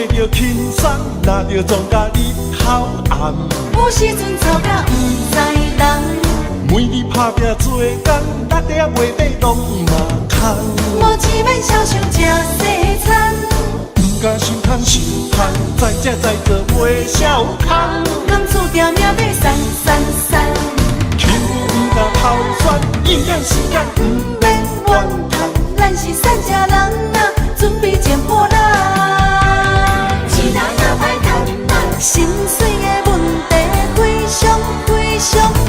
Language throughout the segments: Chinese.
着轻松，若着庄甲日头暗。有时阵吵甲不知人，每日打拼做工，6点月底拢嘛空。无钱免少想食西餐，不敢想贪想贪，再食再做袂少空。工厝条命要散散散，轻不敢偷选，应验时间不免怨叹。咱是善家人啊，准备捡破烂。钱若也歹趁，心碎的问题非常非常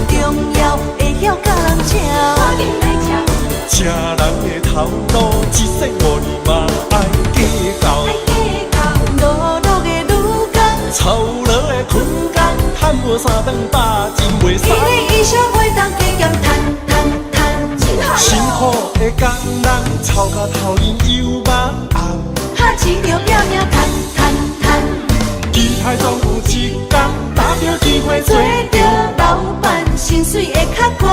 重要，会晓甲人请。赶紧来请。吃人的头路，一世无年嘛爱计较。路路的女工，操劳的困工，赚无3顿饱，真袂爽。一日以上袂当加减趁，辛苦的工人，操到头晕又目红。哈钱着拼命趁，期待总有一天，打着机会做着老板，薪水会较悬，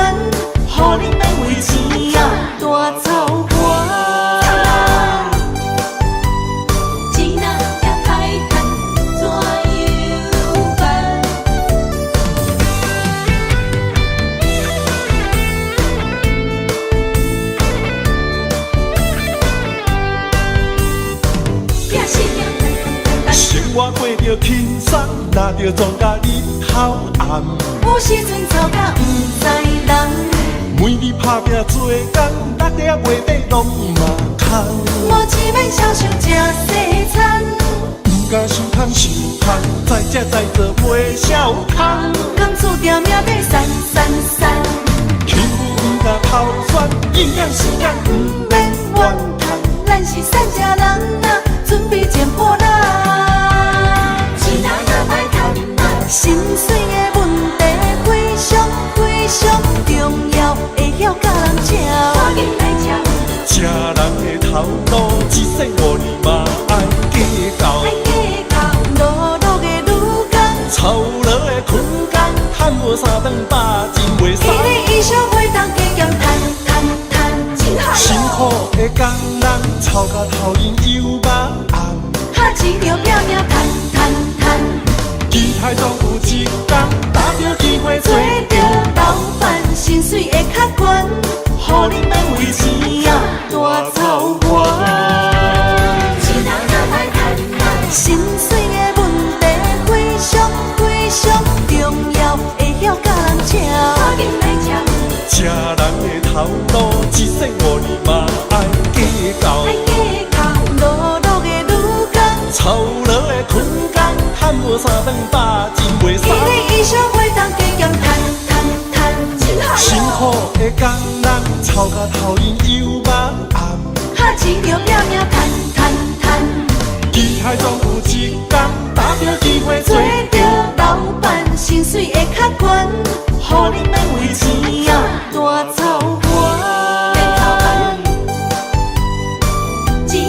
予恁免为钱啊大操盘。钱若也歹趁，怎样办？生活过着轻松，若着庄甲日头暗。有时阵吵甲不知人，每日打拼做工，6点月底拢嘛空。无钱免少想食西餐，不敢想贪想贪，再食再做袂少空。工厝条命要散散散，轻不敢偷选，应验时间不免怨叹。咱是善家人啊，准备捡破烂。钱若也歹趁，心碎的问题非常非常重要，会晓甲人请。赶紧来请。吃人的头路，一世无年嘛爱计较。路路的女工，操劳的困工，赚无3顿饱，真袂爽。一日以上袂当加减趁，辛苦的工人，操到头晕又目红。哈钱着拼命趁，期待总有一天，打着机会做着老板，薪水会较悬，予恁免为钱啊大操盘。心碎的问题非常非常重要，会晓甲人请。赶紧来请。吃人的头路，一世无年嘛爱计较。路路的女工，操劳的困工，赚无3顿饱，真袂爽。一日以上袂当加减趁，辛苦的工人，操到头晕又目红。哈钱着拼命趁，期待总有一天，打着机会做着老板，薪水会较悬，予恁免为钱啊大操盘。钱也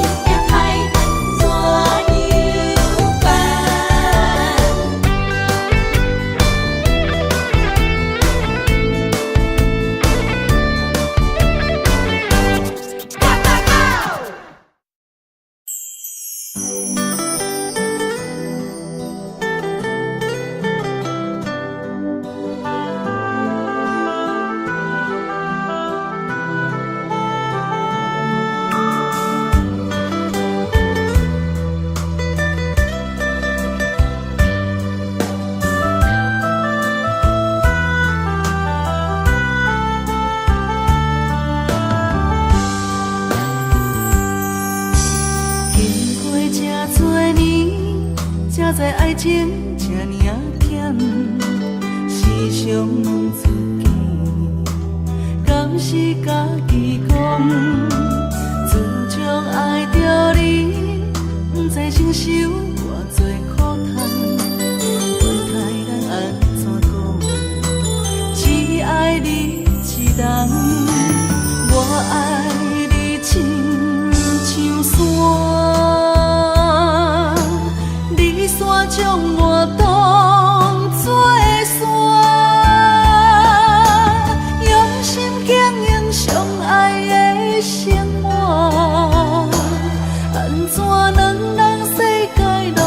歹趁，怎样办？才知爱情这呢甜，时常问自己，敢是家己讲？自从爱着你，不知承受偌多苦痛，问题咱安怎讲？只爱你一人，我爱你亲像山，将我当作山，用心经营相爱的生活，安怎能让世界落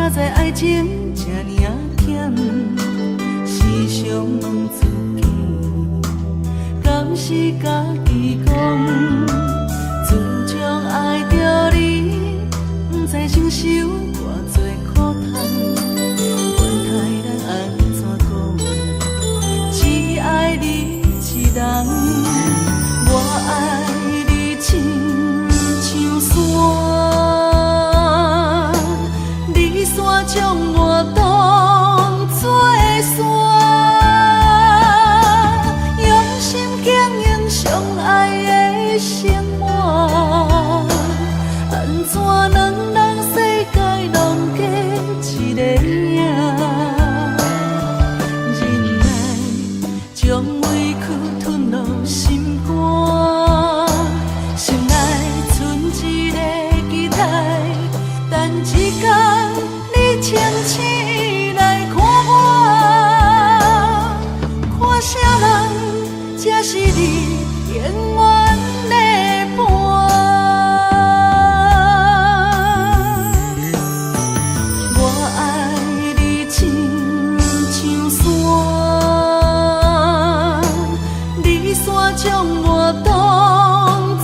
哪知爱情这尔险，时常问自己，敢是家己讲？自从爱着你，不知承受偌多苦痛。原来咱安怎讲？只爱你一人，我爱你亲像山，你山将我当作山，用心经营相爱的生活，安怎两人世界拢过一个影？忍耐将委屈吞落心肝，心内存一个期待，等一天你清醒来看我，看啥人才是你永远的伴。我爱你亲像山，你山将我当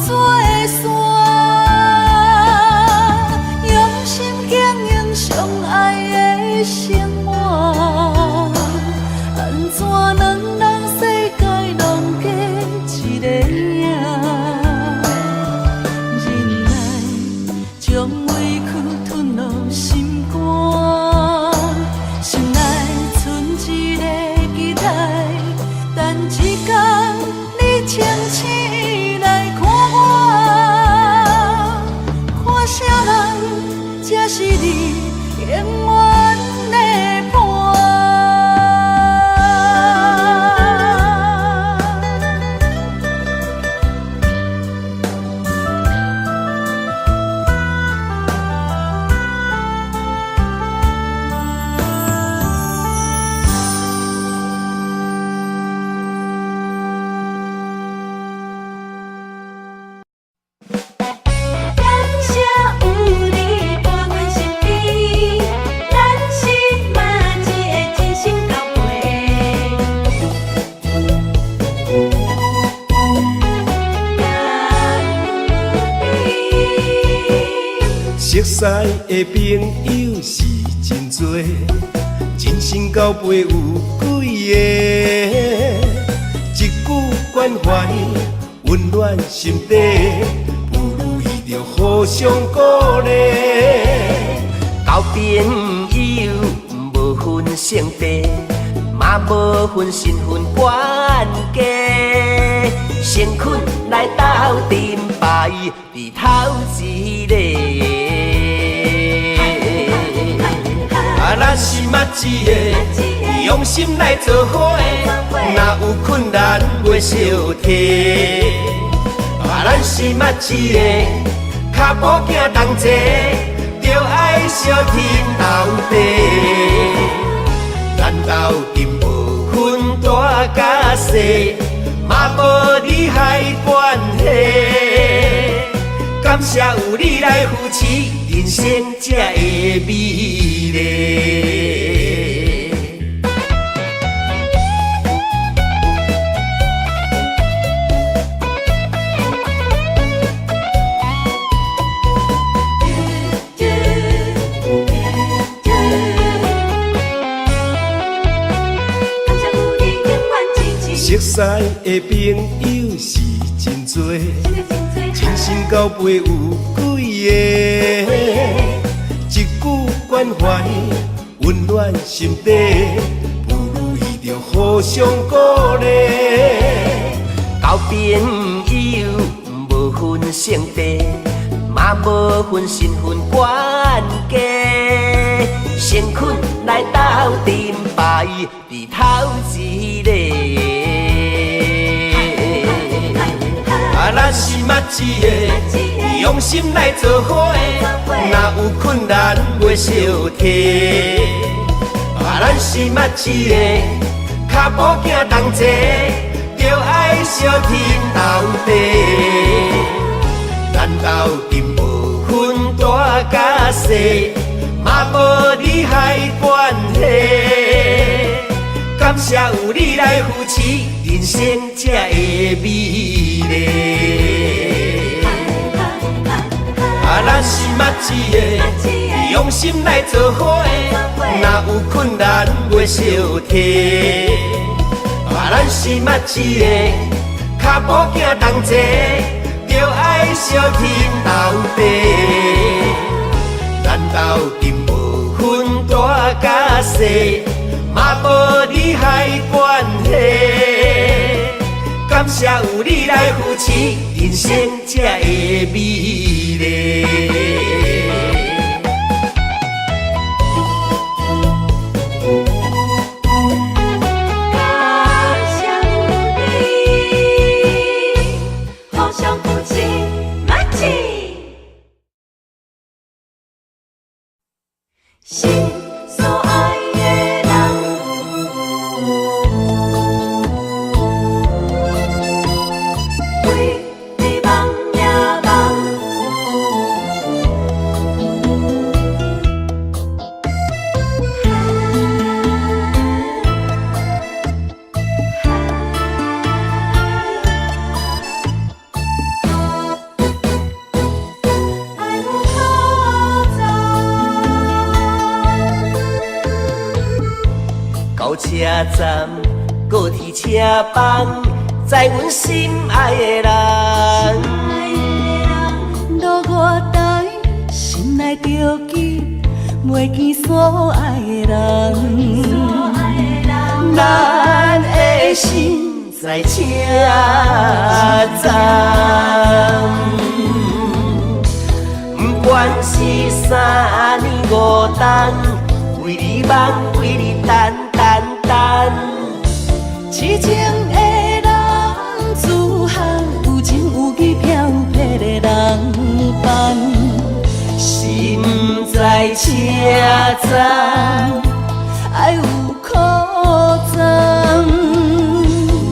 作山，用心经营相爱的生活，安怎两人世界拢过一个影？忍耐将委屈吞落心肝，心内存一个期待，等一天你清醒来看我，看啥人才是你永远的伴。感谢有你伴阮身边，咱是嘛一个真心交陪。熟悉的朋友是真多，真心交陪有几个，一句关怀温暖心底，不如意着互相鼓励。交朋友无分性别，嘛无分身份关系，先困来斗阵排，伫头一个。咱是嘛一个，用心来做伙，若有困难袂小提。咱是嘛一个，脚步行同齐，着爱相挺斗地。咱斗阵无分大甲小，嘛无利害关系。感谢有你来扶持，人生才会美丽。熟悉的朋友是真多，真心交陪有几个，一句关怀温暖心底，不如意着互相鼓励。交朋友无分性别，嘛无分身份关系，先困来斗阵排，伫头一个。咱是嘛一个，用心来做伙，若有困难袂小提。咱是嘛一个，脚步行同齐，着爱相挺斗地。咱斗阵无分大甲小，嘛无利害关系。感谢有你来扶持，人生才会美丽。咱是默契的，用心来做伙的，若有困难袂小提。咱是默契的，脚步行同齐，着爱相挺斗地。咱斗阵无分大甲小，嘛无利害关系。感谢有你来扶持，人生才会美丽。感谢有你，互相扶持，默契。心所爱的人，为你梦也梦。爱有可到车站，高铁车房，载阮心爱的人。路外台，心内着记，袂记所爱的人。咱的心在车站，不管是三年五冬，为你梦，为你等。痴情的人，自汉有情有义、飘撇的人伴。心在车站，爱有苦衷，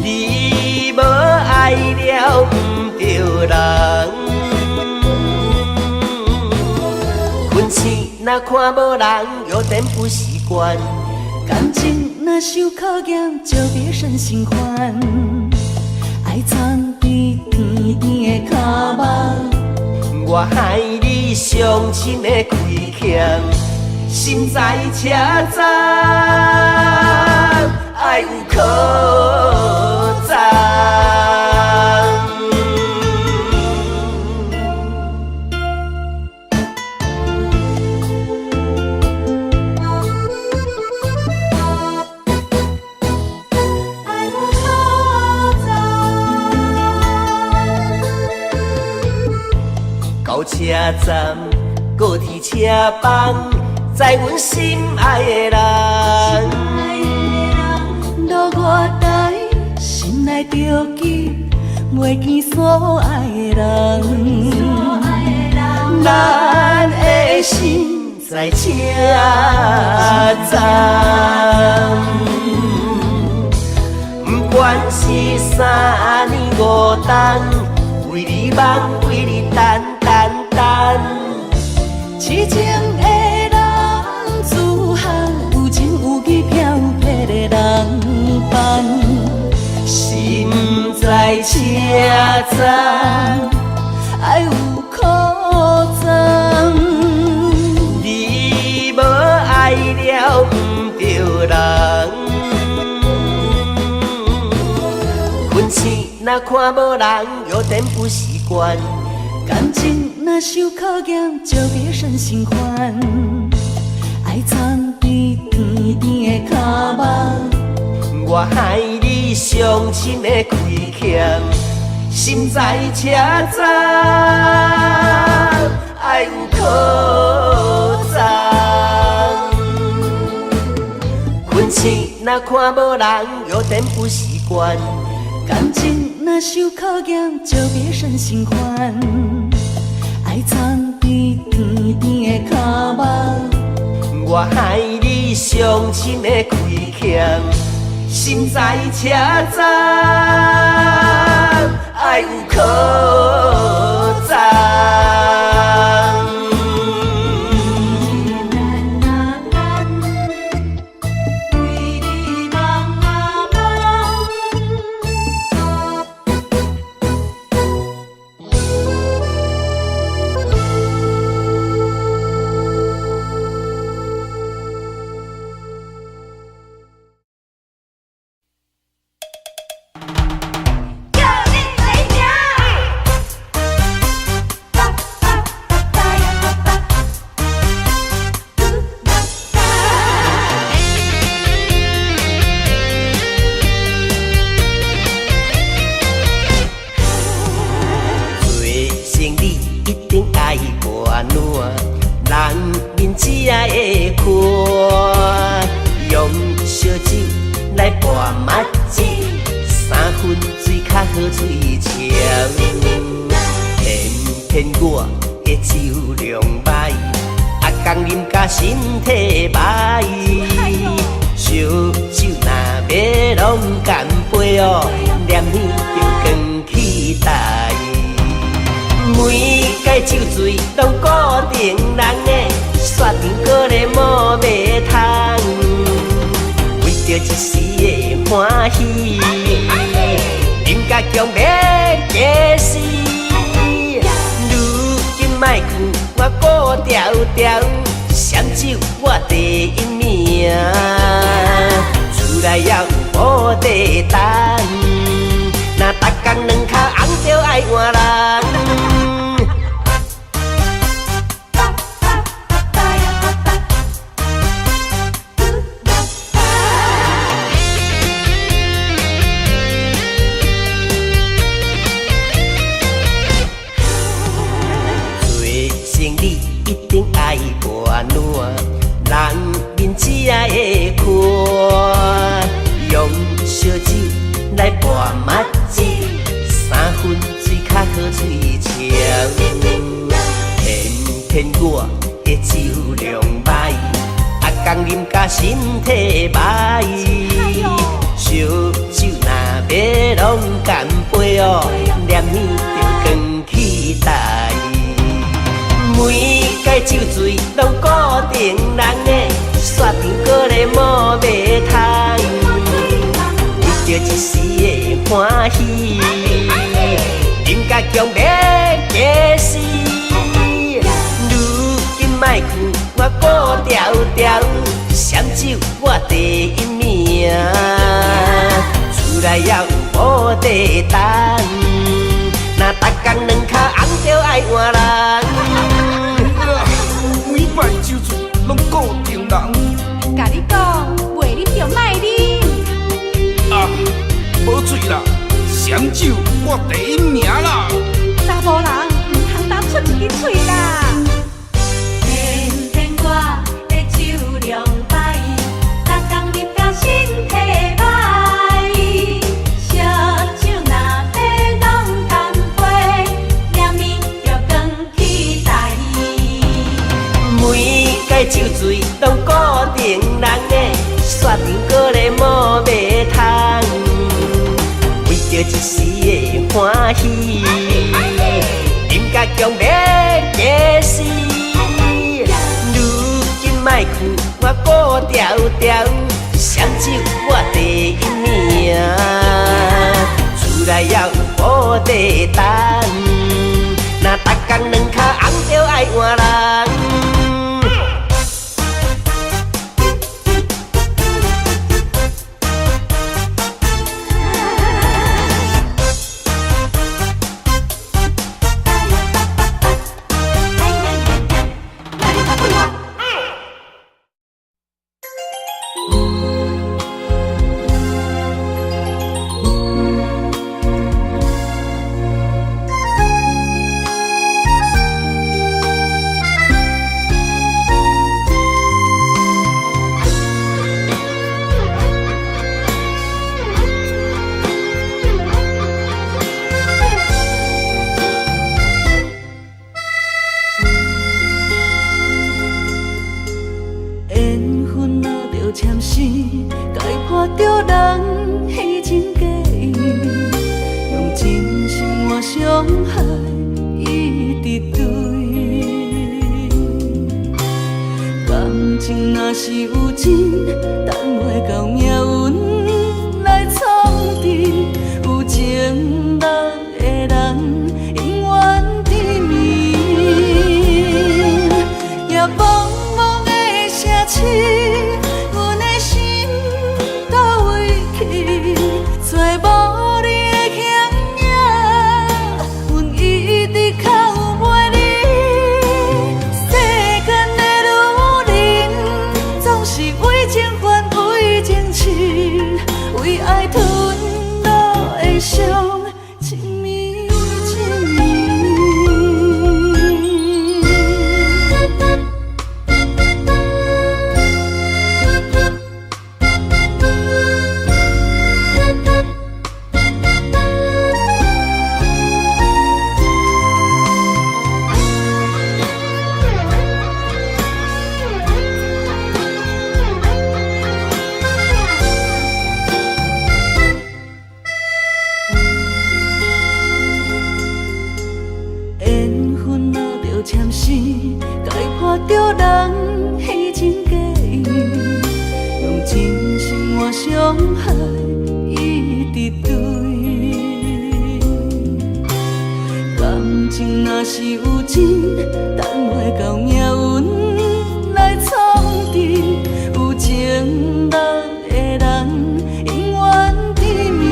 你无爱了不着人。运气若看无人，有点不习惯。感情若受考验，就别生心烦。爱藏伫甜甜的脚目，我害你伤心的亏欠，心在车站，爱有可赞。到车站，高铁车房，载阮心爱的人。路外台，心内着记，袂记所爱的人。咱的心在车站，不管是三年五冬，为你梦，为你等。痴情的人，自汉有情有义、飘撇的人伴。心在车站，爱有苦衷，你无爱了不着人。运气若看无人，有点不习惯。感情若受考验，就别生心烦。爱藏伫甜甜的脚目，我害你伤心的亏欠，心在车站，爱有可赞。运气若看无人，有点不习惯。感情若受考验，就别生心烦。爱藏伫甜甜的脚目，我害你伤心的亏欠，心在车站，爱有可赞。水潮。偏偏我的酒量歹，阿公啉甲身体歹。烧酒若要拢干杯哦，念念就光起台。每届酒醉拢固定人的，煞场搁咧摸马桶，为着一时的欢喜，啉甲强要假死。如今莫劝我顾条条，闪酒我第一名，厝内也有保地等，若逐工两脚红就爱换人。一定爱博暖，人面只会看，用烧酒来博目睭，3分水较好水潮。偏偏我的酒量歹，阿公啉甲身体歹，烧酒若要拢干杯哦，念念就光起台。每届酒醉拢固定人的，煞场搁咧摸马桶，为着一时的欢喜，啉甲强要假死。如今莫劝我顾条条，闪酒我第一名，厝内也有保地等，若逐工两脚红就爱换人。每摆酒醉拢固定人，甲你讲，袂啉就莫啉。啊，无醉啦，闪酒我第一名啦。查甫人唔通单出一支嘴啦。偏偏我的酒量歹，逐工啉甲身体歹，烧酒若要拢干杯，念念就光起台。每届酒醉拢固定人的，煞场搁咧摸马桶，为着一时的欢喜，啉甲强要假死。如今莫劝我顾条条，闪酒我第一名，厝内也有保地等，若逐工两脚红就爱换人。伤害一直对，感情若是有情，等袂到命运来创治。有情人的人永远甜蜜，也茫茫的城市，阮的心倒位去，找无你。情反复着签诗，解破着人虚情假意，用真心换伤害，一直对。感情若是有情，等袂到命运来创治，有情人的人永远甜蜜，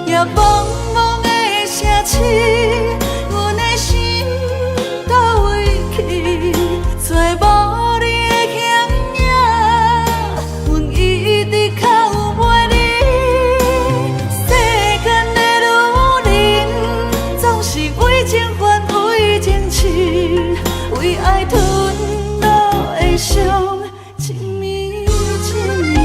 也茫茫的城市，阮的心到位去，找无你的形影，阮一直靠有袂你。世间的女人，总是为情还为情痴，为爱吞落的伤，情迷情迷。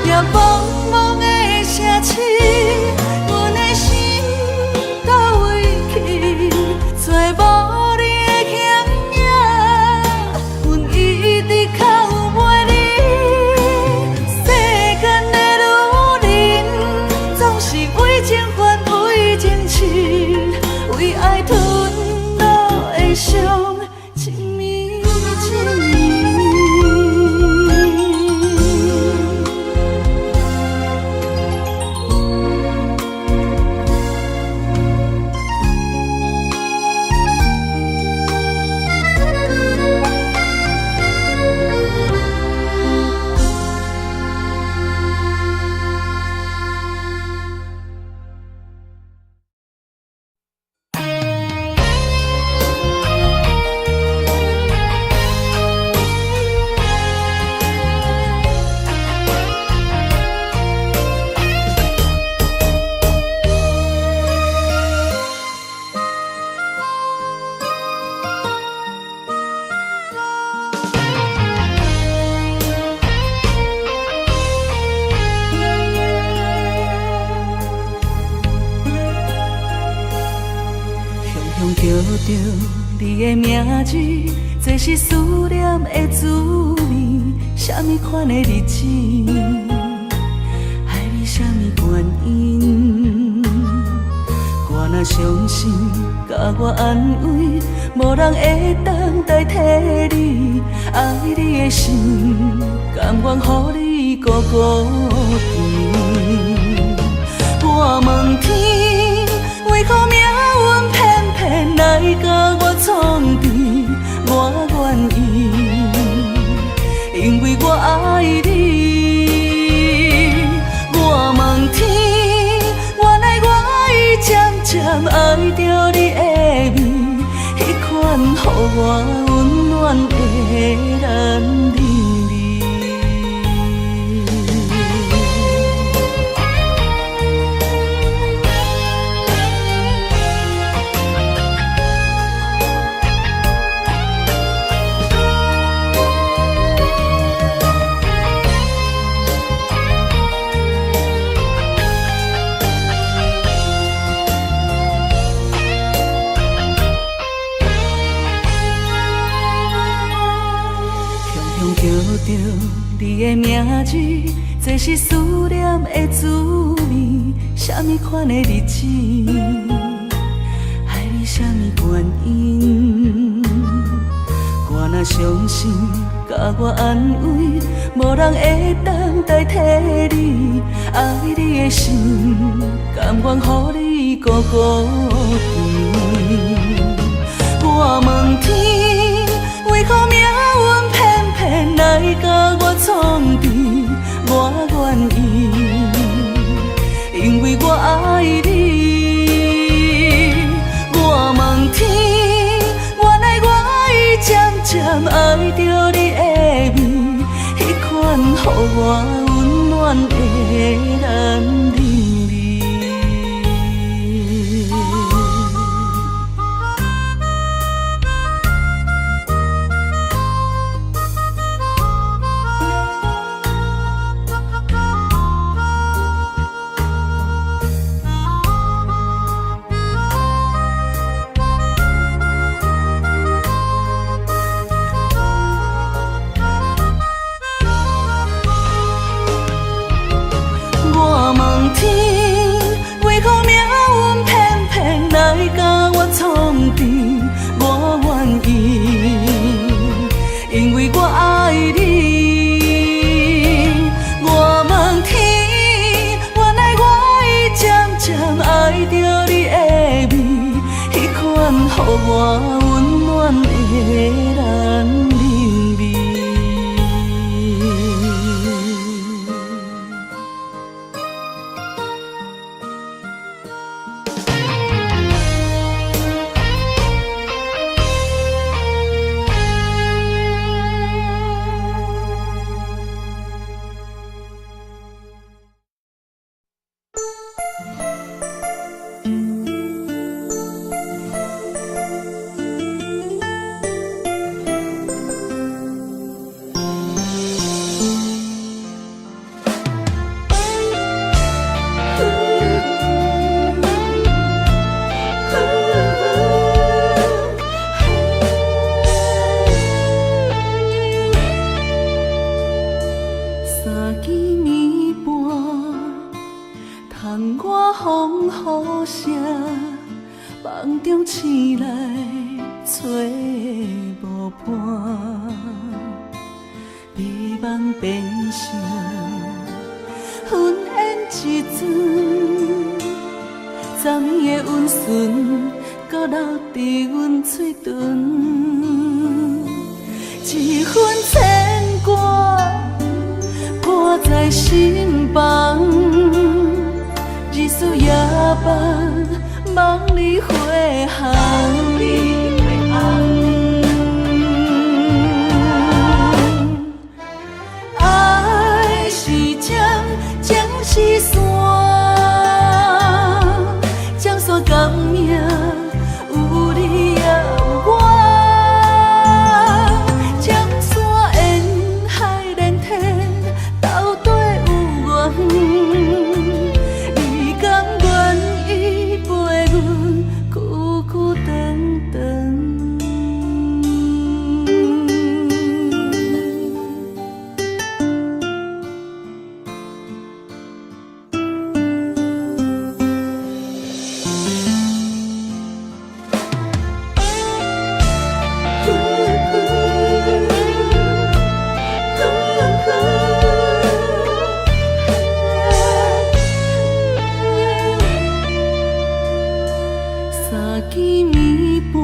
也茫茫的城市，阮的心到位去，找无你的形影，阮一直靠有袂你。世间的女人，总是为情还为情痴，为爱吞落的伤，情迷情迷。雄雄叫着你的名字，这是思念的滋味。什么款的日子，爱你什么原因？我若伤心，甲我安慰，无人会当代替你。爱你的心，甘愿予你孤孤甜。我问天，为何命运偏偏来甲我创治？我愿意，因为我爱你。我问天，原来我已渐渐爱着你的美，迄款予我温暖的男人。叫着你的名字，这是思念的滋味。什么款的日子，爱你什么原因？我若伤心，甲我安慰，无人会当代替你。爱你的心，甘愿予你孤孤甜。我问天，为何命运偏偏来甲我创治？我愿意，因为我爱你。我问天，原来我已渐渐爱着你的美，迄款予我温暖的男人。声，梦中醒来找无伴，美梦变成云烟一阵，昨暝的温顺，搁留伫阮嘴唇，一份牵挂挂在心房，日思夜梦，梦里回航。爱是针，情是线，江山革命有你也有我，江山沿海连天，斗底有缘，你甘愿意陪阮久久长长。三更暝半，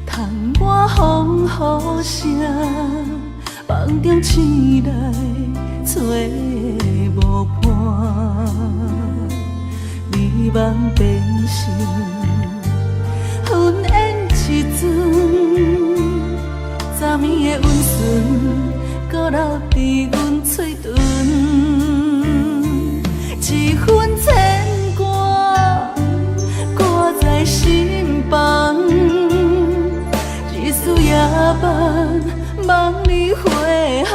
窗外风雨声，梦中醒来找无伴，美梦变成云烟一阵，昨暝的温顺，搁留伫阮嘴唇，一份牵挂挂在心房，日思夜梦，梦里回航。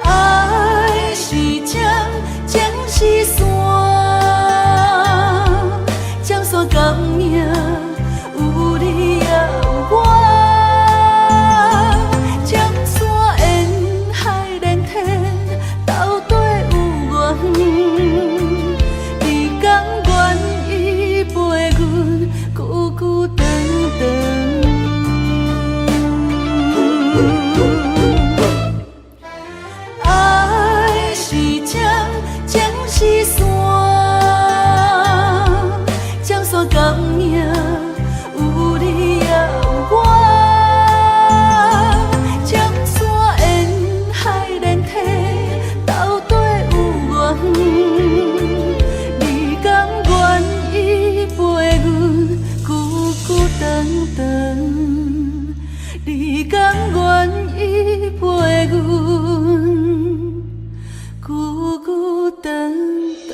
爱是针，情是线，江山革命有你也有我，江山沿海连天，斗底有缘，你甘愿意陪阮久久长长。爱是针，情是线，江山革命有你也有我，江山沿海连天，斗底有缘，你甘愿意陪阮久久长长，你甘愿意陪阮久久长长。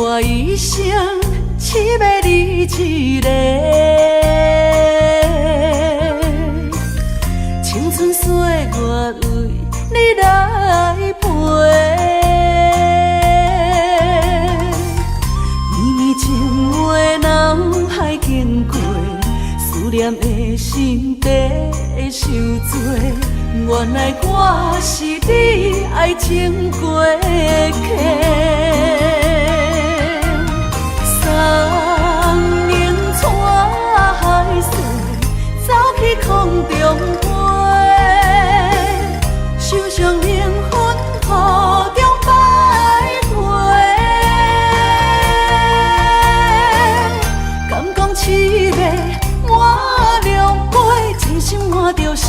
我一生只要你一个，青春岁月为你来陪。绵绵情话脑海经过，思念的心底会伤多。原来我是你爱情过客。送明带海水，走去空中飞，受伤灵魂雨中徘徊。敢讲凄迷满凉杯，真心换着心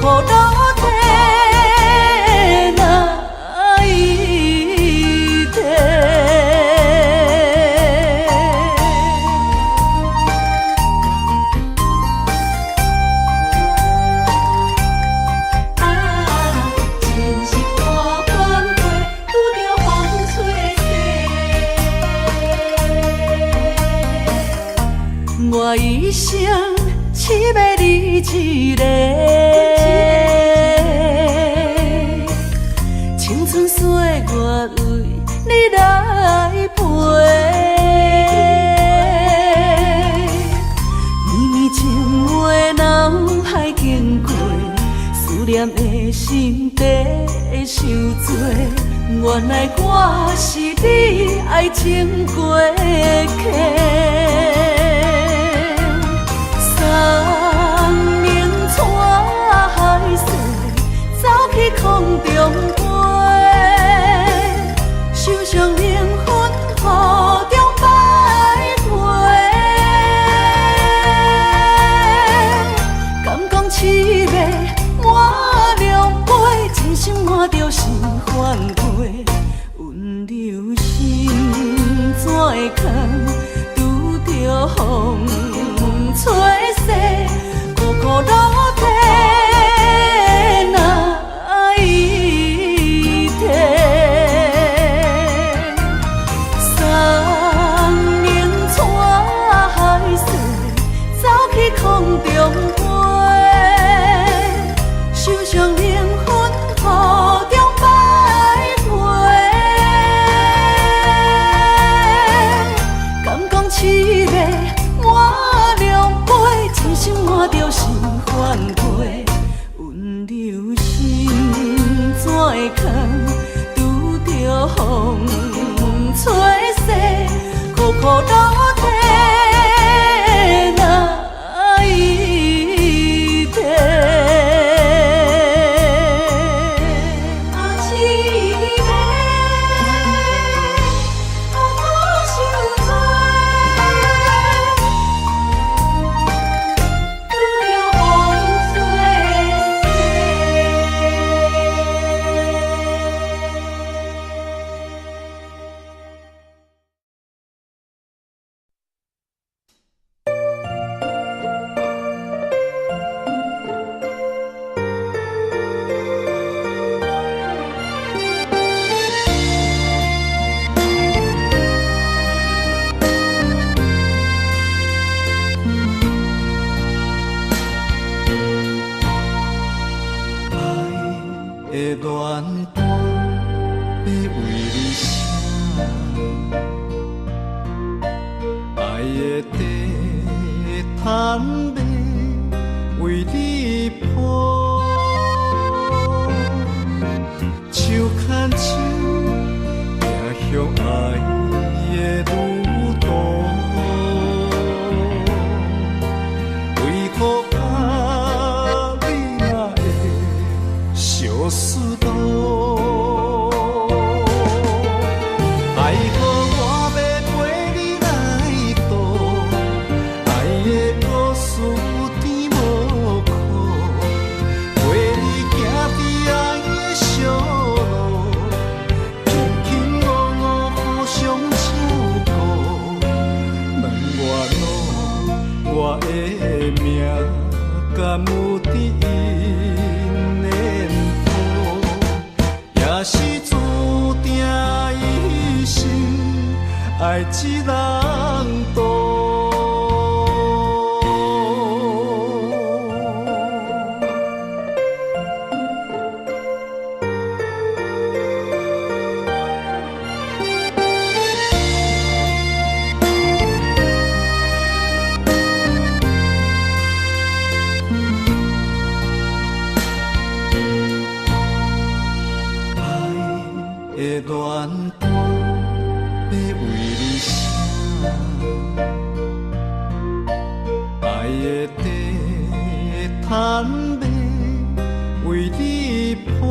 苦落地哪一天？啊，前世看阮过，拄着风吹西。我一生只要你一个，青春岁月为你来陪。绵绵情话脑海经过，思念的心底受罪。原来我是你爱情过客。三明带海誓，走去空中飞，受伤灵魂雨中徘徊。敢讲凄美满两杯，真心换着心反过，温柔心怎会空？拄着风吹西，苦苦落地哪一天？三明带海誓，走去空中飞，受伤灵魂雨中徘徊。敢讲凄美满两杯，真心换着心反过，温柔心怎会空？拄着风吹西，苦苦落地哪一天？啊，凄美，苦苦受罪。拄着风吹的恋歌要为你写，爱的地毯要为你铺，手牵手走向爱的路途，为何啊你若会相思路？爱好我要陪你来渡，爱的故事有甜无苦，陪你行伫爱的小路，轻轻误误互相照顾。问我路，我的命敢有伫因的谱，也是注定一生爱一人渡。的恋歌要为你写，爱的地毯要为你铺，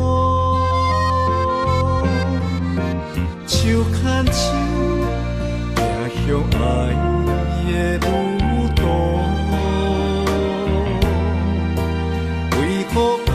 手牵手走向爱的路途，为何啊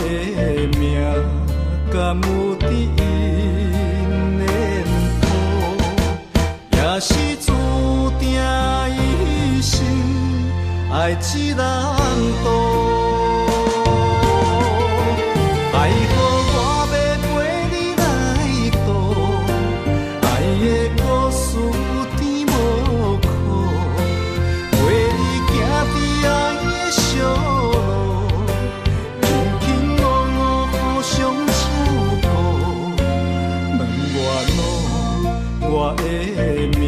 的命敢有伫因缘谱，也是注定一生爱一人渡。爱予我要陪你来渡，爱的故事有甜无苦，陪你行伫爱的小路，轻轻落落互相照顾。问我的命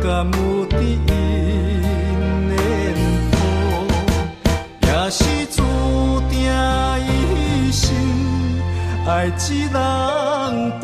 敢有伫因缘谱，也是注定一生爱一人渡。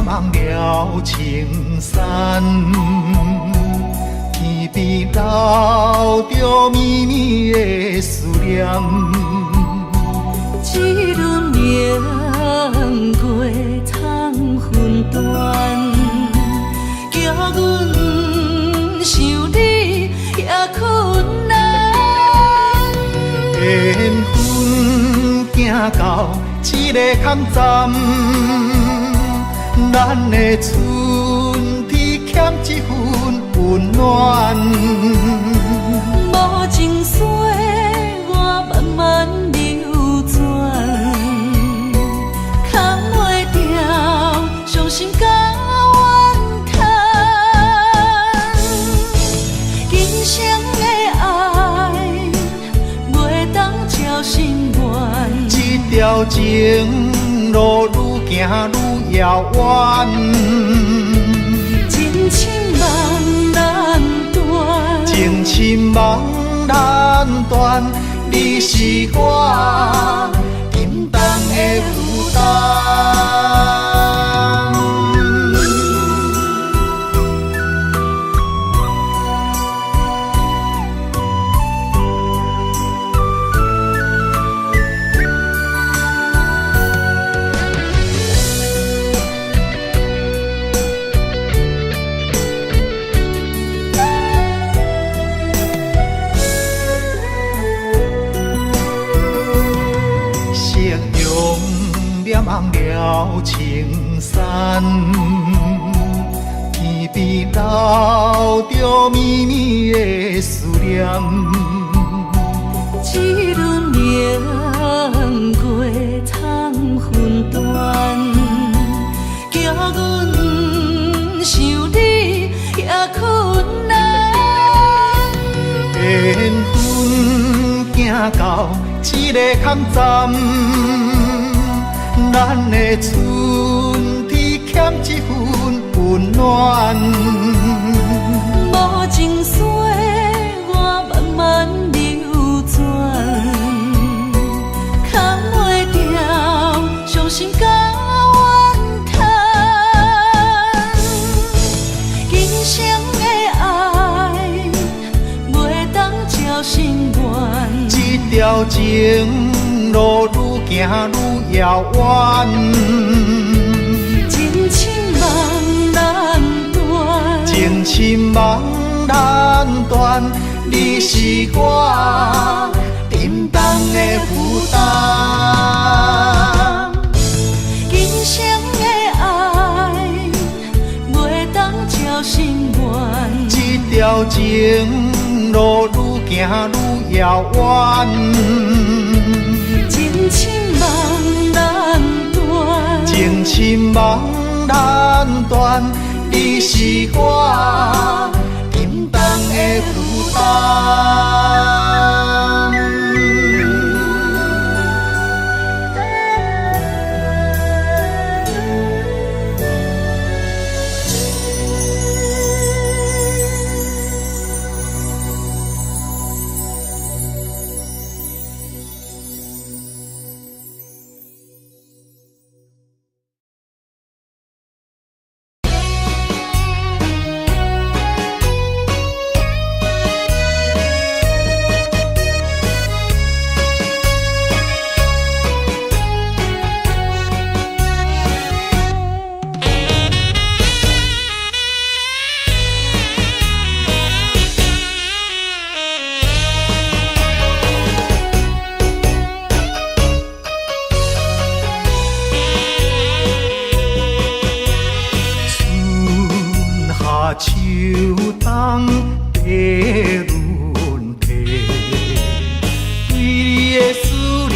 望了青山，天边留着绵绵的思念。一轮明月藏云端，叫阮想你也困难。缘分行到一个空站，咱的春天欠一份温暖。无情水我慢慢流转，扛袂掉伤心甲怨叹。今生的爱袂当照心愿，这条情路愈行愈遥远，真情梦难断，情深梦难断，你是我沉重的负担。望了青山，天边留着绵绵的思念。一轮明月藏云端，叫阮想你也困难。缘分行到一个空站，咱的春天欠一份温暖。无情水我慢慢流转，扛袂掉伤心甲怨叹。今生的爱袂当照心愿，这条情路愈行愈遥远，真情梦难断，情深梦难断，你是我沉重的负担。今生的爱袂当照心愿，这条情路愈行愈遥远，真情梦难断，情深梦难断，你是我沉重的负担。秋冬地轮替，对你的思念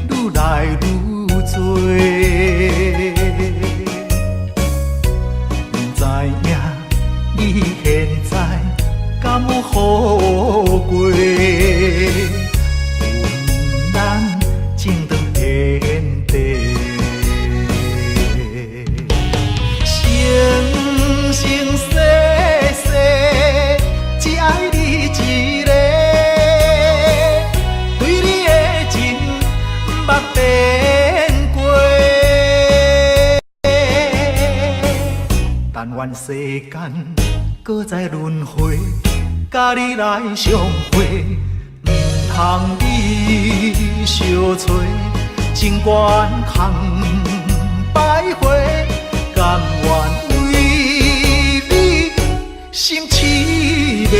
愈来愈多。不知影你现在敢有好过？阮咱情长天地。生生世世只爱你一个，对你的情目变过。愿世间搁再轮回，甲你来相会，毋通你相找，情缘空摆花，甘愿为你心痴迷。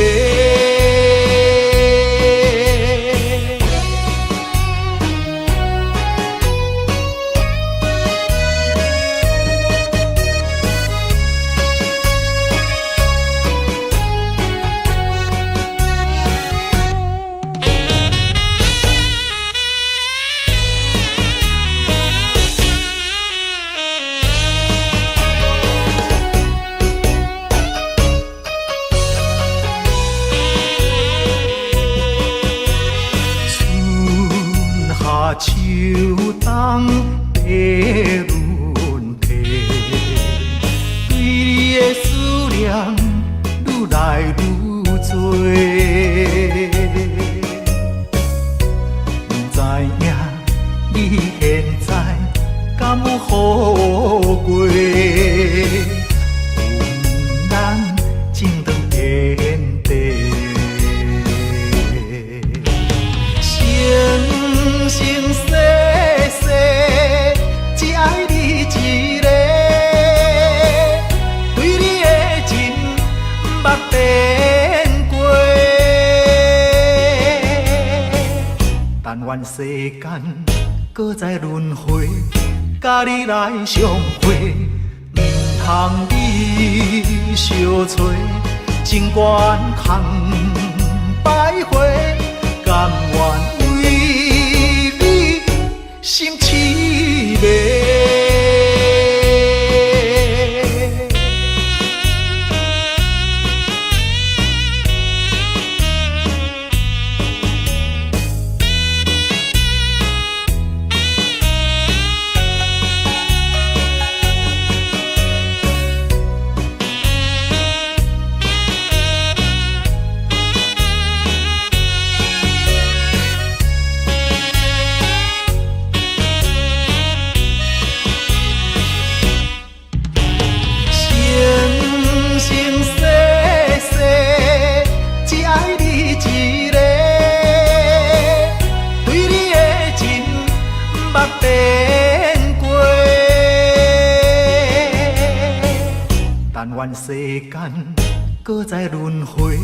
秋冬白轮替，对你的思念愈来愈多。不知影你现在敢有好过？有咱情长天地。生生世世，只爱你一个，对你的情捌变过。但愿世间搁再轮回，甲你来相会，毋通你相找，情缘空摆花，甘愿。心痴迷。愿世间搁再轮回，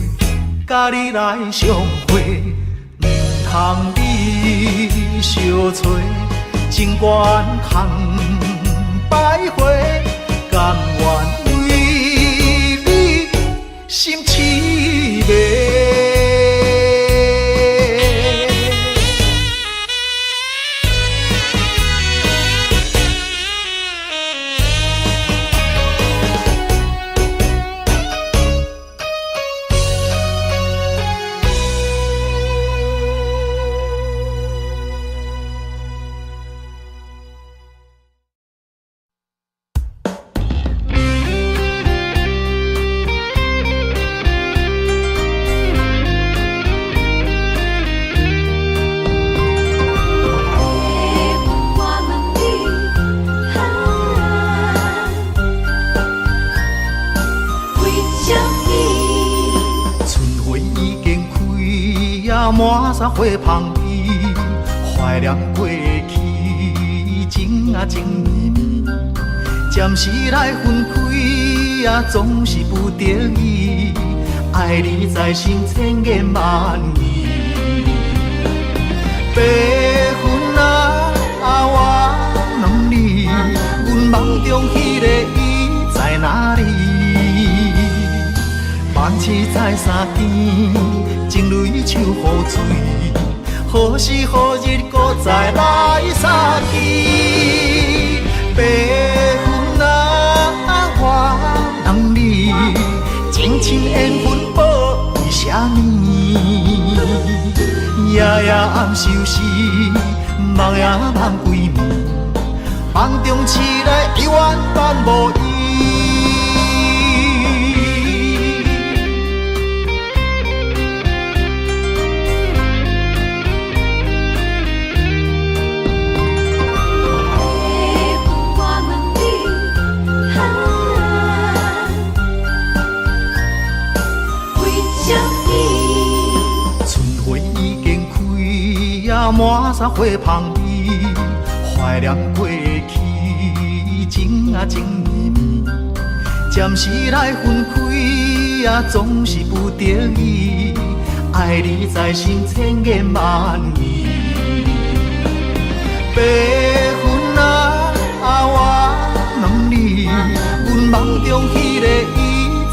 甲你来相会，毋通你相找，情缘空摆花，甘愿为你心痴迷。满山花香味，怀念过去，情啊情绵绵。暂时来分开，总是不得已。爱你在心千言万语。白云啊，我问你，阮梦中迄个伊在哪里？万次在山间，情泪像雨水，何时何日搁再来相见？白云啊，我问你，情深缘分报为啥呢？夜夜暗相思，梦也梦几暝，梦中醒来犹原伴无依。满山花香味，怀念过去情啊情绵绵，暂时来分开啊，总是不得已，爱你在心千言万语。白云啊，我问你，阮梦中迄个伊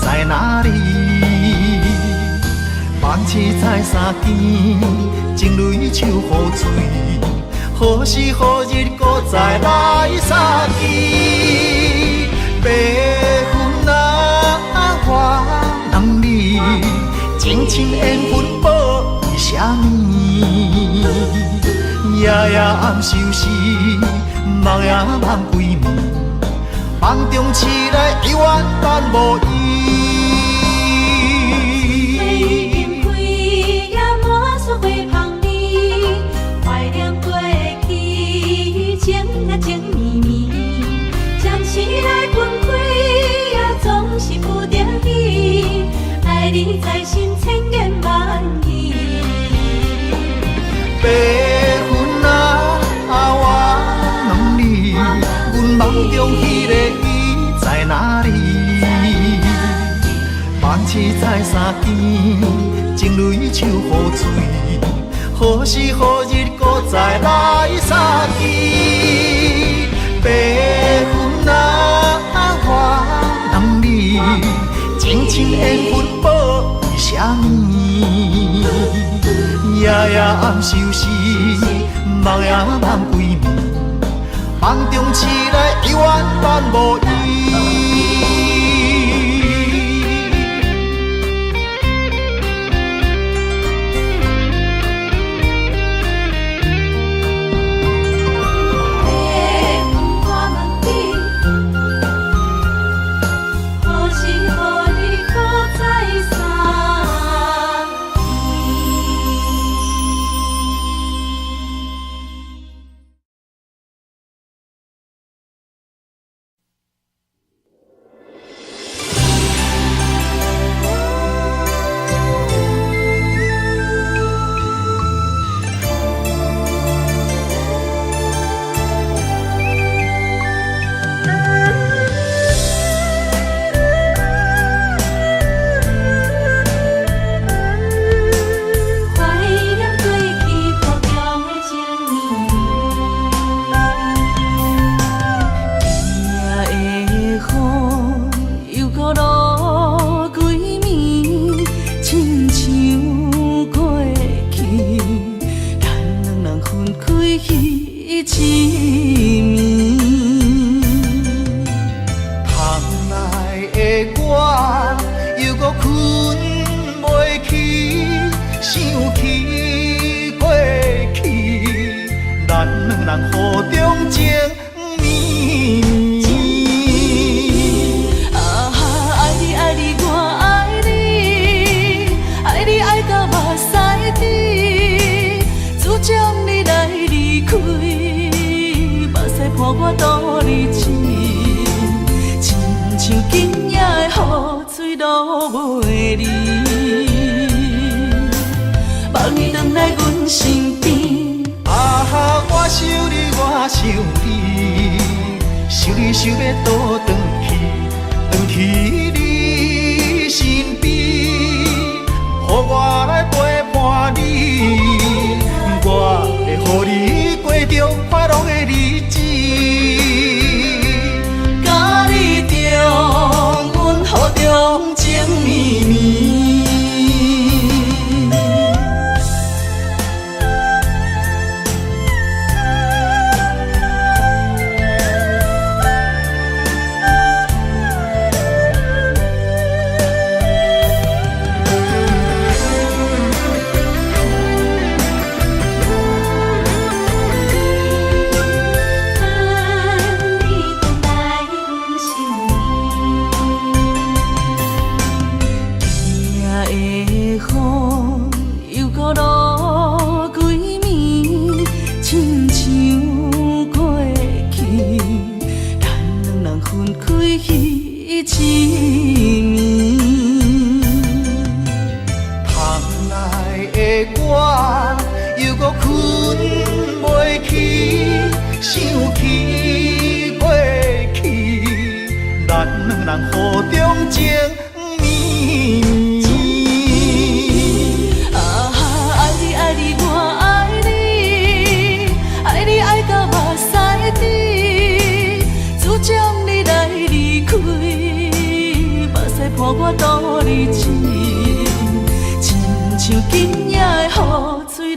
在哪里？梦醒在山间，情泪手雨水，何时何日搁再来相见？白云啊，我问你，情深缘分报伊啥物？夜夜暗相思，梦也梦归暝，梦中醒来犹原等无伊。情绵绵，暂时来分开啊，总是不得已，爱你在心千言万语。白云啊，我问你，阮梦中迄个伊在哪里？梦醒在山间，情泪手雨水，何时何日搁再来相见？白云啊，我问你，情深缘分报伊啥物？夜夜暗相思，梦也梦归暝，梦中醒来犹原等无伊。想要倒转去你身边，予我来陪伴你，我会予你过着快乐的日子，甲你重温雨中情绵绵。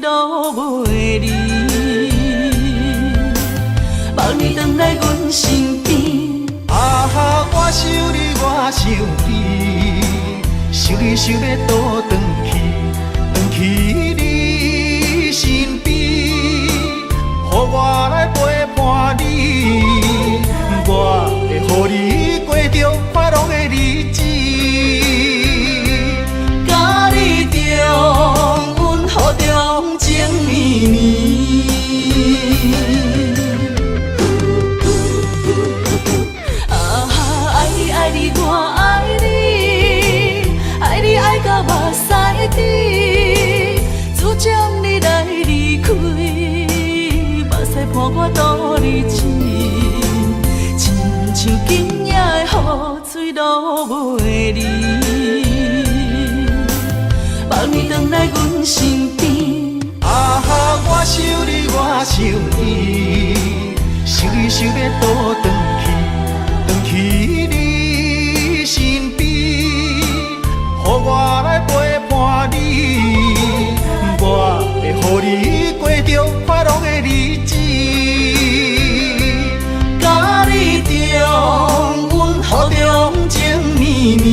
路袂离。望你回来阮身边。啊哈，我想你，我想你，想你想要倒转去你身边，予我来陪伴你，我会予你过着快乐的日子。甲你重温雨中情绵绵。啊哈，爱你爱你我爱你，爱你爱到目屎滴，自将你来离开，目屎伴我度日子，亲像今夜的雨水路袂离。望你回来阮身边。啊哈，我想你，我想你，想你想要倒转去你身边，予我来陪伴你，我会予你过着快乐的日子。甲你重温雨中情绵绵，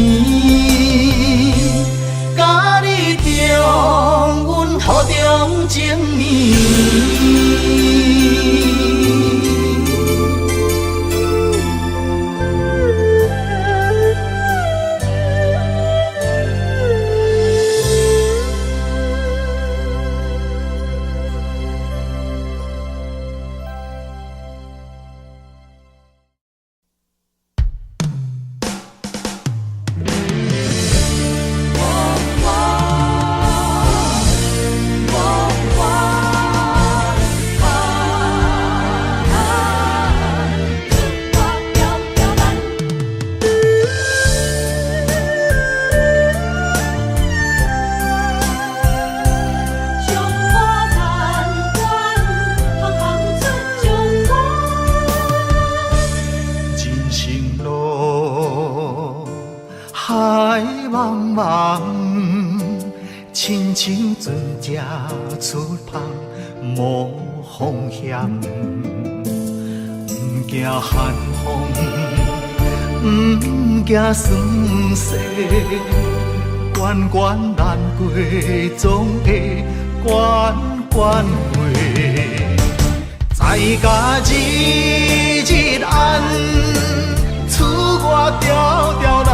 甲你重温雨中情绵绵。亲像船只出航无方向，不惊寒风，不惊霜雪，关关难过总会关关过。在家日日暗，厝外条条难，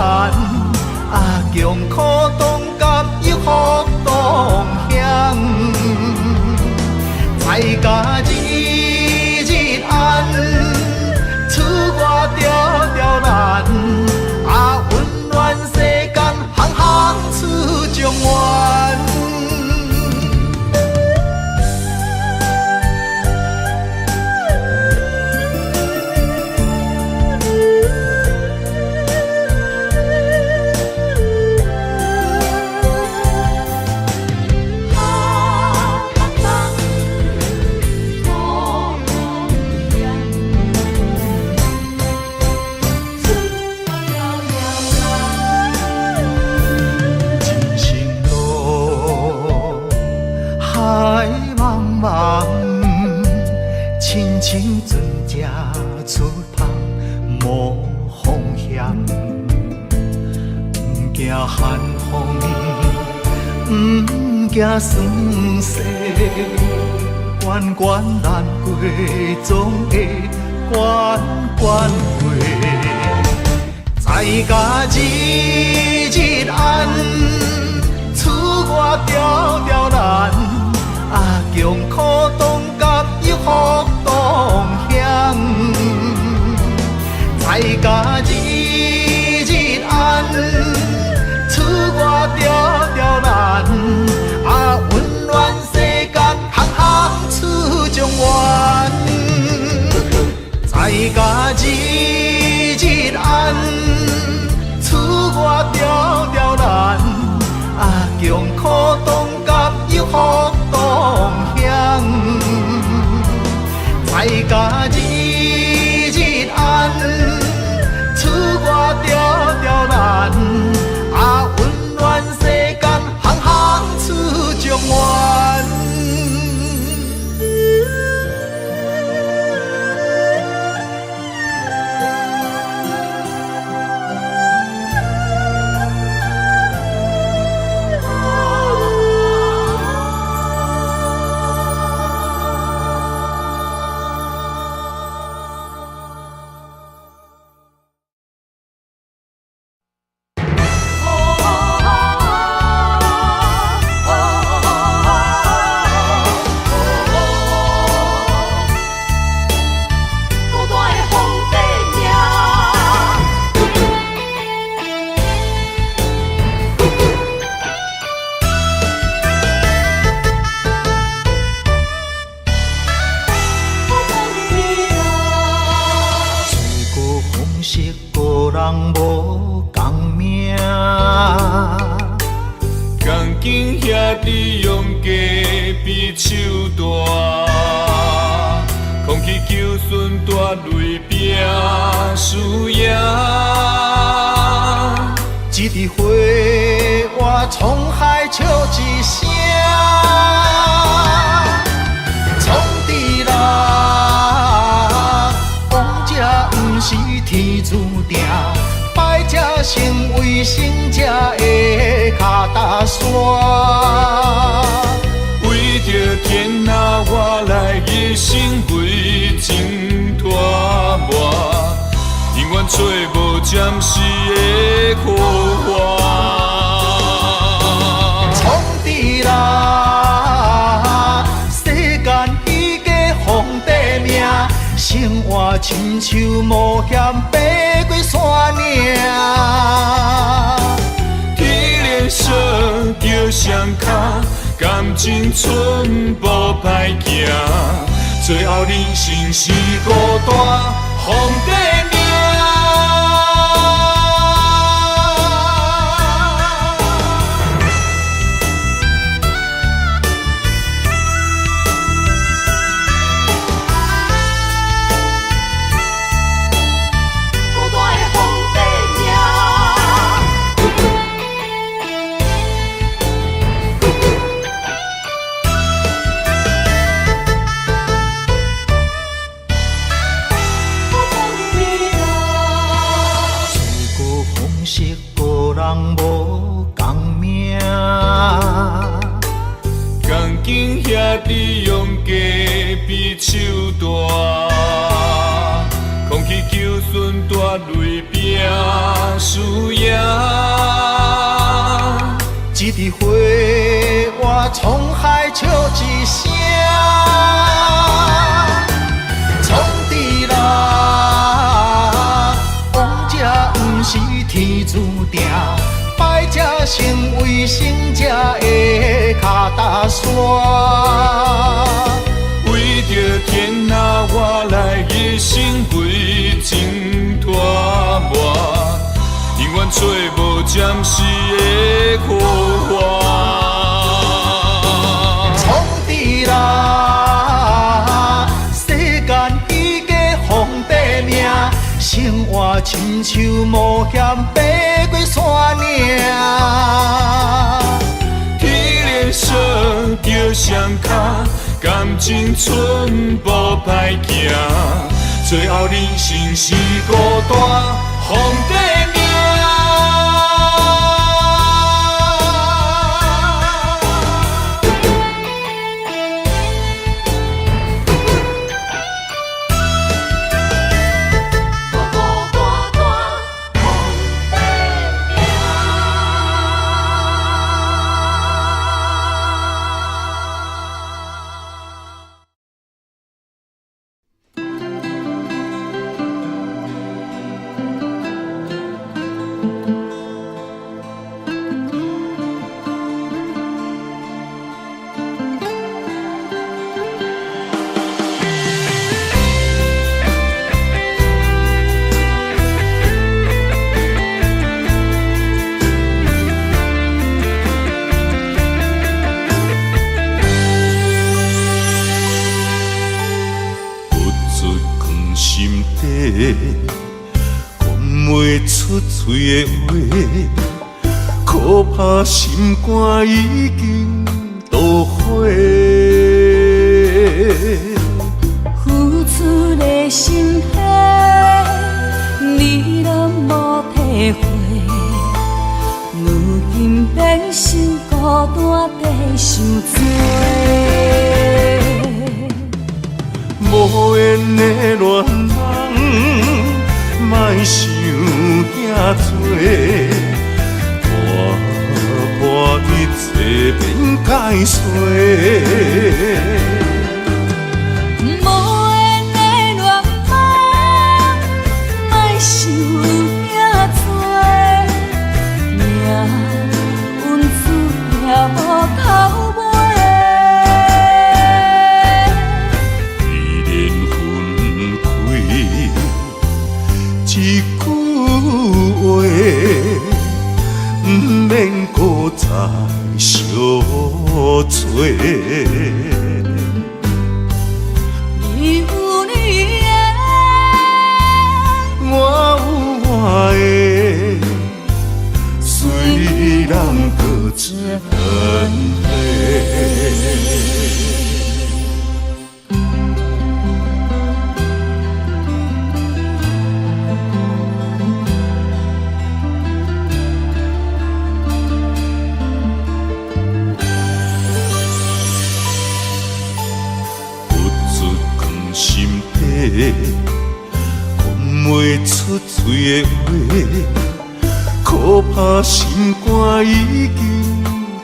啊强苦当甘又福当乡。在家日日暗，厝外条条难，啊温暖世间行行出状元。亲像船只出航无方向，不惊寒风，不惊霜雪，关关难过总会关关过。在家日日暗，厝外条条难，啊强苦当甘又福当乡。在家日日暗，厝外条条难，啊温暖世间行行出状元。在家日日暗，厝外条条难。经兄弟用家比手大，空气求顺大雷拼输赢。一枝花，我沧海笑一声。创治人，王者不是天注定，败者成为胜者的脚踏山。为着天下，我来一生为情拖磨。永远找无暂时的苦花，创治人，世间彼个皇帝命，生活亲像冒险爬过山岭。天连锁叫双脚，感情寸步歹行，最后人生是孤单皇帝命。兄弟用家比手大，空气求顺大雷拼输赢。一枝花，我沧海笑一声。创治人，王者不是天注定，败者成为胜者的脚踏山。为着天下，我来一生为情拖磨，永远找无暂时的苦花。创治人，世间彼个皇帝命，生活亲像冒险爬过山岭。天连锁叫双脚，感情寸步歹行，最后人生是孤单皇帝命。讲袂出嘴的话，可怕心肝已经都火。付出的心血，你拢无体会，如今变成孤单地受罪。无缘的恋人，莫想遐多，破一切变解碎。无缘的恋人，莫想遐多，命运注定无头尾。一句话，不免孤搁再相做。你有你的，我有我的，虽然各自分离。讲袂出嘴的话，可怕心肝已经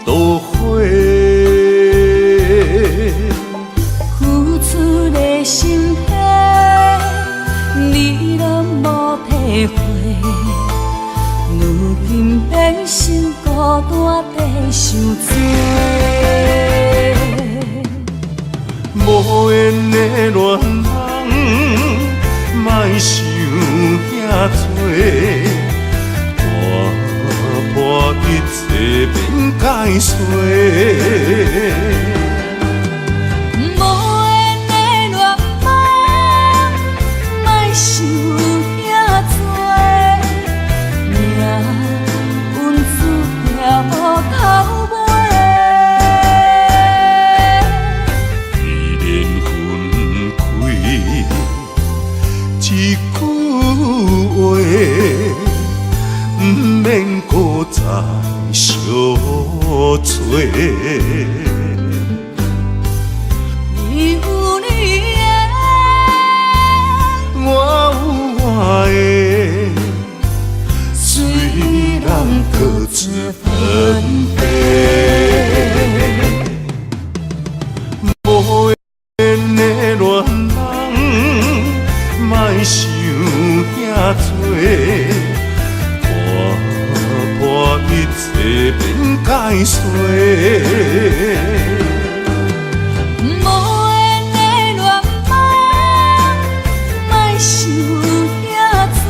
都火。付出的心血，你拢无体会。如今变成孤单在受罪。无缘的恋人，莫想遐多，破一切免解释。无缘的恋梦，莫想遐多，命运注定无头尾。一句话，不免搁再相做。你有你的，我有我的，虽然各自分离。无缘的恋人，莫想遐多，破一切免解释。无缘的恋梦，莫想遐多，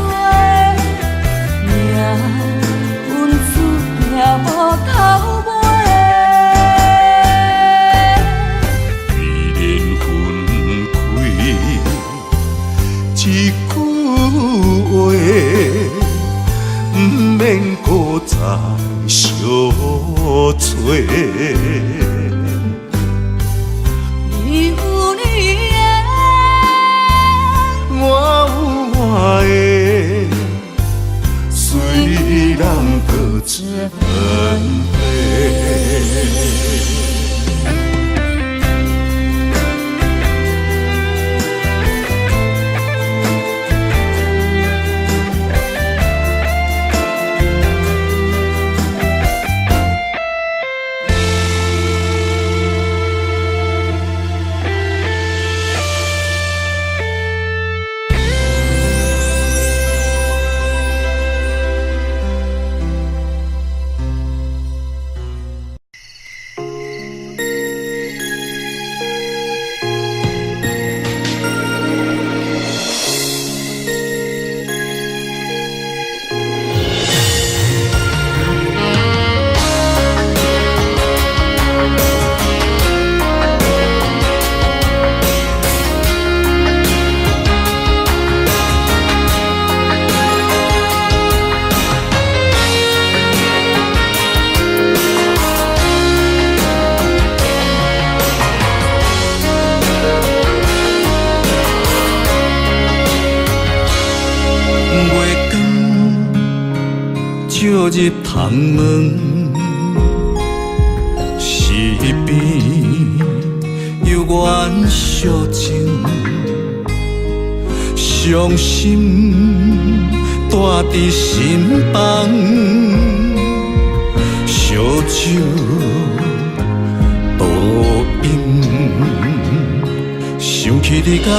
命运注定无头尾。缘分开，一句话，不免搁再相做。你有你的，我有我的，虽然各自分离。照入窗门，四边有缘相情，伤心带伫心房，烧酒倒饮，想起你甲我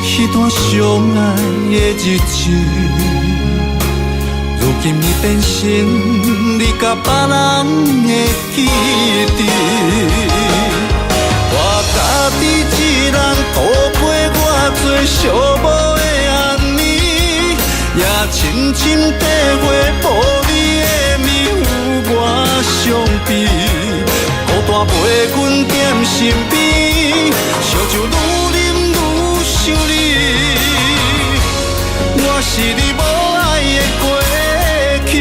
迄段相爱的日子。如今已变成你甲别人的记忆。我家己一人度过我最寂寞的暗暝，也深深体会无你的迷糊我相比，孤单陪阮踮身边，烧酒愈啉愈想你，我是你无爱的过去。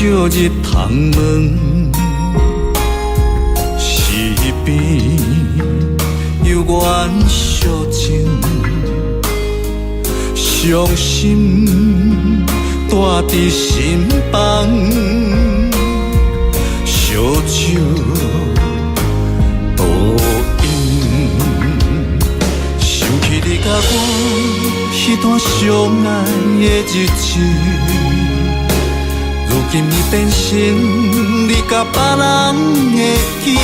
照日窗门，西边有阮小情，伤心带伫心房，烧酒倒饮，想起你甲我迄段相爱的日子。如今已变成你甲别人的记忆，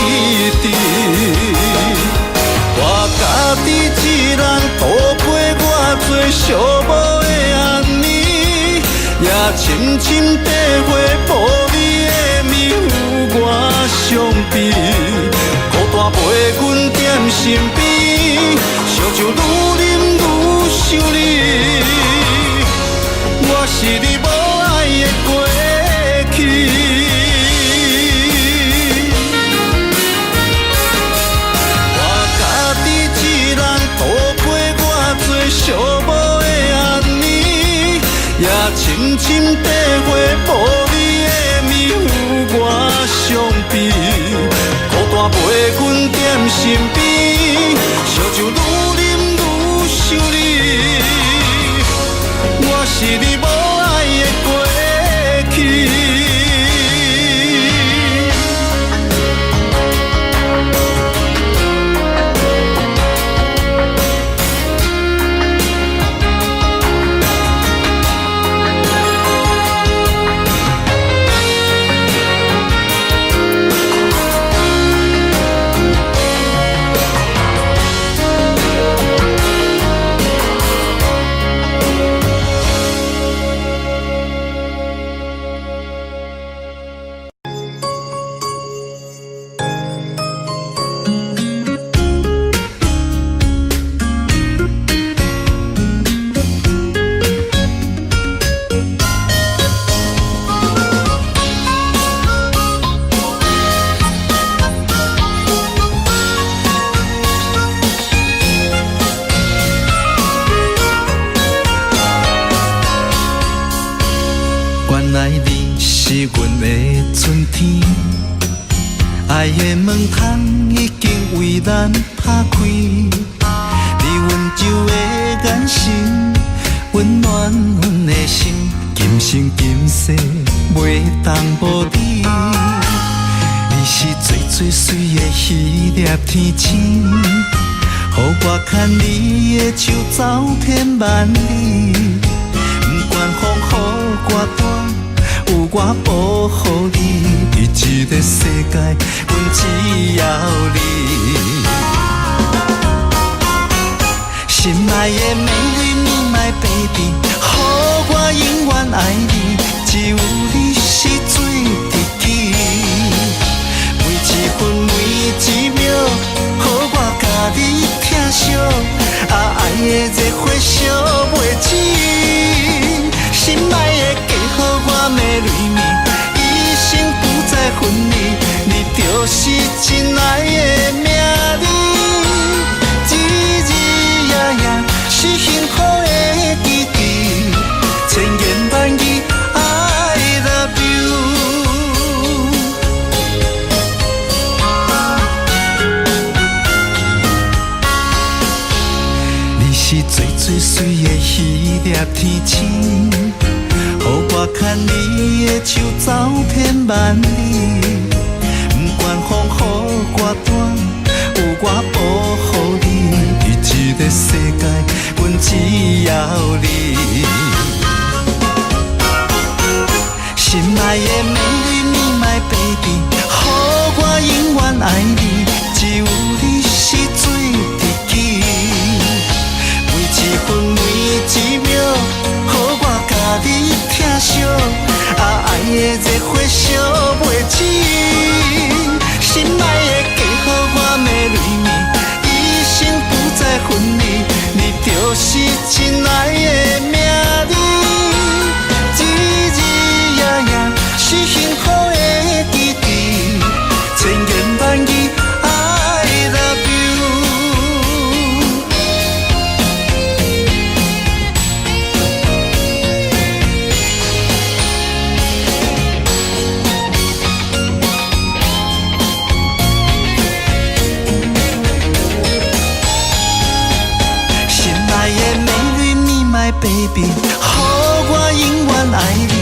我家己一人度过我最寂寞的暗暝，也深深体会无你的面有我伤悲，孤单陪阮踮身边，烧酒愈啉愈想你，我是你无爱的过去。我家己一人度过我最寂寞的暗暝，也深深体会无你的面有我伤悲，孤单陪阮踮身边，烧酒愈啉愈想你，我是你无爱的过去。爱的门窗已经为咱打开，你温柔的眼神温暖阮的心，今生今世袂当无你。你是最最水的迄粒天星，予我牵你的手走遍万里，不管风雨多大，有我保护你。这个世界，阮只要你。心爱的美丽你my baby， 予我永远爱你，只有你是最知己。每一分每一秒，予我甲你疼惜，爱的热火烧袂止。心爱的嫁予我美丽你。一生不再分离，你就是真爱的名字。日日夜夜是幸福的记忆，千言万语 I love you。你是最最水的迄粒天星。予我牵你的手走遍万里，不管风雨多大，有我保护你。这个世界，阮只要你。心爱的美丽你my baby， baby， 予我永远爱你，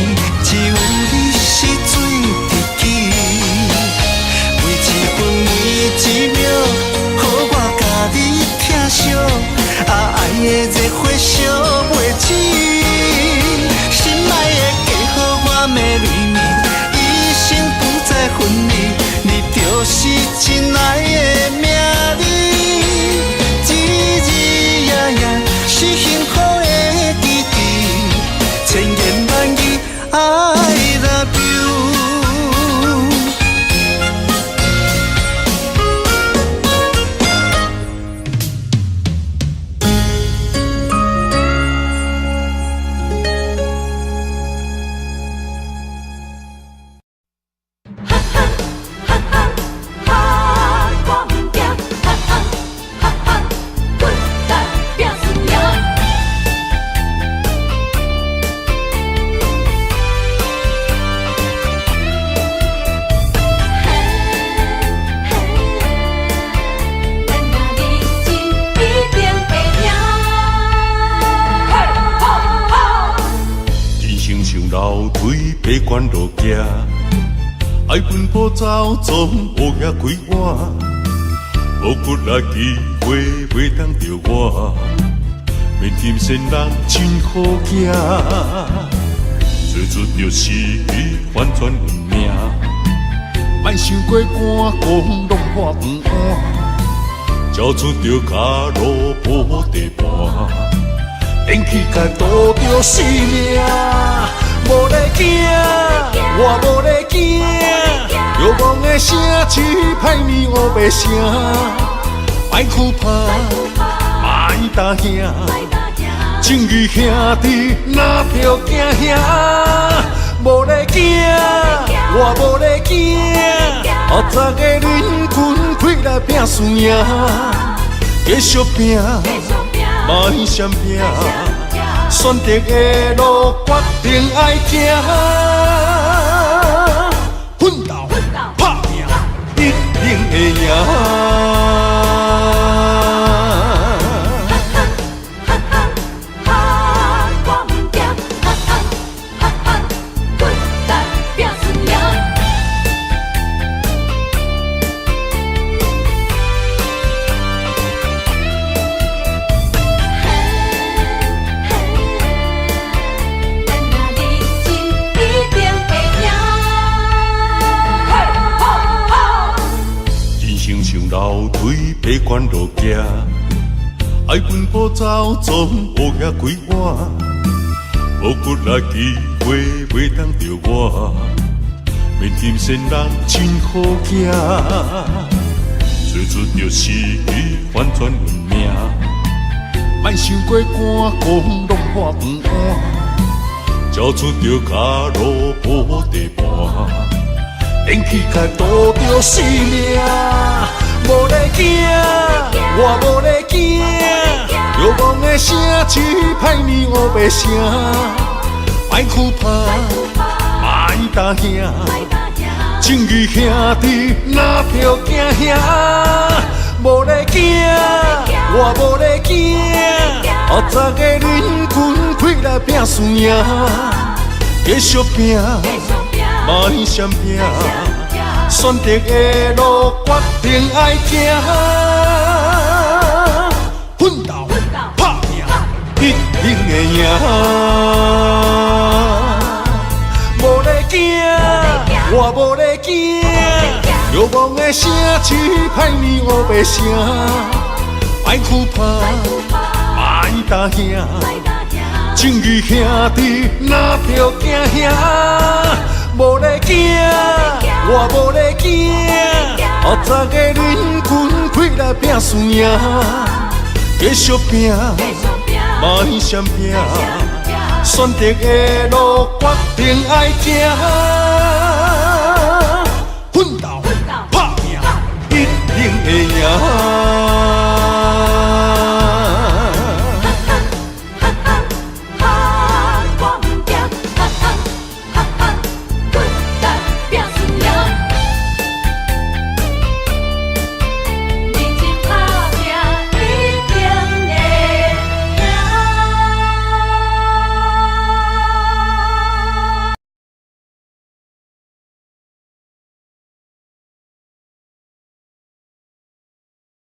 只有你是最知己。每一分每一秒，予我甲你疼惜，爱的热火烧袂止。心爱的家，予我美泪面，一生不再分离，你就是真爱的名字。是幸福的记忆，千言万语 I love you。关路行，爱奔波走，总无遐几晚。无骨力机会袂当着我，面金仙人真好行。做出着是完全运命，莫想过寒讲落破黄碗，交出着脚路无地盘，电气甲渡着生命。无咧惊，我无咧惊，遥望的城市歹面乌白声，莫哭怕，莫担兄，正义兄弟哪着惊兄？无咧惊，我无咧惊，黑早的人群开来拼输赢，继续拼，莫闪拼。选择的路，决定爱行，奋斗拍拼，一定会赢。楼梯爬关路行，爱奔波走，总无遐几晚。无骨力机会袂当着我，面金仙人真好行。做出着是完全运命，莫想过寒讲落破黄碗，交出着脚路无地盘。电气甲渡着生命，无咧惊，我无咧惊，遥望的城市歹面乌白声，莫哭怕，莫担兄，正义兄弟哪着惊兄？无咧惊，我无咧惊，黑早的人群开来拼输赢，继续拼。莫闪拼，选择的路决定爱行，奋斗拍拼，一定会赢。无咧惊，我无咧惊，遥望的城市歹面乌白声，莫哭怕，莫担兄，正义兄弟哪着惊兄？无咧惊，我无咧惊，黑早的人群开来拼输赢，继续拼，莫闪拼，选择的路决定爱行，奋斗